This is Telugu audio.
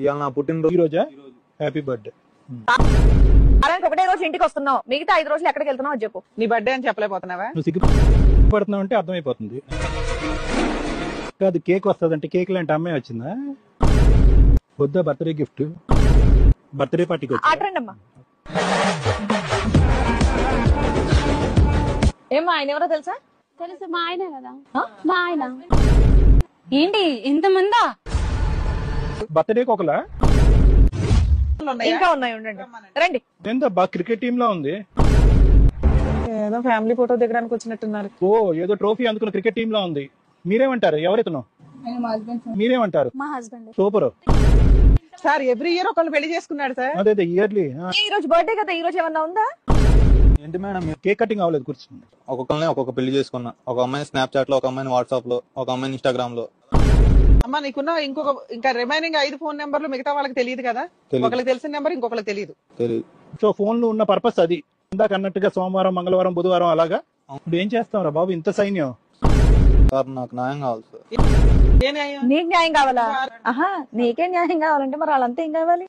ఇవాళ నా పుట్టినరోజు. ఈ రోజా? Happy birthday. వారానికి ఒకటే రోజు ఇంటికి వస్తున్నావు, మిగతా 5 రోజులు ఎక్కడికి వెళ్తున్నావు అని చెప్పు. నీ బర్త్డే అని చెప్పలేకపోతున్నావా? నువ్వు సిగ్గుపడుతున్నావు అంటే అర్థమైపోతుంది. కాదు, కేక్ వస్తుందంటే కేక్ లాంటి అమ్మాయి వచ్చిందా? వద్దా బర్త్డే గిఫ్ట్? బర్త్డే పార్టీకి వచ్చి ఆటరండి అమ్మా. ఏమ్మా, ఆయన ఎవరో తెలుసా? తెలుసు, మా ఆయన కదా. ఆ? మా ఆయన. ఏంటి ఇంతమందా? బర్త్డేకి ఒకలా ఇంకా ఉన్నాయి, ఉండండి, రండి. ఎంత బాగా క్రికెట్ టీమ్ లా ఉంది. ఏదో ఫ్యామిలీ ఫోటో దిగడానికి వచ్చినట్టున్నారు. ఓ, ఏదో ట్రోఫీ అందుకున్న క్రికెట్ టీమ్ లా ఉంది. మీరేమంటారు? ఎవరైతున్నావు? మీరేమంటారు? మా husband. Super. Sir every year ఒకళ్ళు పెళ్లి చేసుకున్నాడు సార్. అదే ఇయర్లీ. ఈ రోజు బర్త్డే కదా, ఈ రోజు ఏమన్నా ఉందా? ఏంటి మేడం, కేక్ కటింగ్ అవ్వలేదు, కూర్చుంది. ఒక్కొక్కరిని ఒక్కొక్క పెళ్లి చేసుకున్నా. ఒక అమ్మాయిని స్నాప్చాట్ లో, ఒక అమ్మాయిని వాట్సాప్ లో, ఒక అమ్మాయిని ఇన్స్టాగ్రామ్ లో. అమ్మా నీకున్న ఇంకా రిమైనింగ్ 5 ఫోన్ నెంబర్లు మిగతా వాళ్ళకి తెలియదు కదా. తెలీదు. ఒకరికి తెలిసిన నెంబర్ ఇంకొకరికి తెలియదు. తెలియదు. సో ఫోన్ లో ఉన్న పర్పస్ అది. ఇందాక అన్నట్టుగా సోమవారం, మంగళవారం, బుధవారం అలాగా. ఇప్పుడు ఏం చేస్తాం బాబు, ఇంత సైన్యం? సార్ నాకు న్యాయం కావాలి సార్. ఏ న్యాయం? నీకు న్యాయం కావాలా? ఆహా, నీకే న్యాయం కావాలంటే మరి వాళ్ళంతా ఏం కావాలి?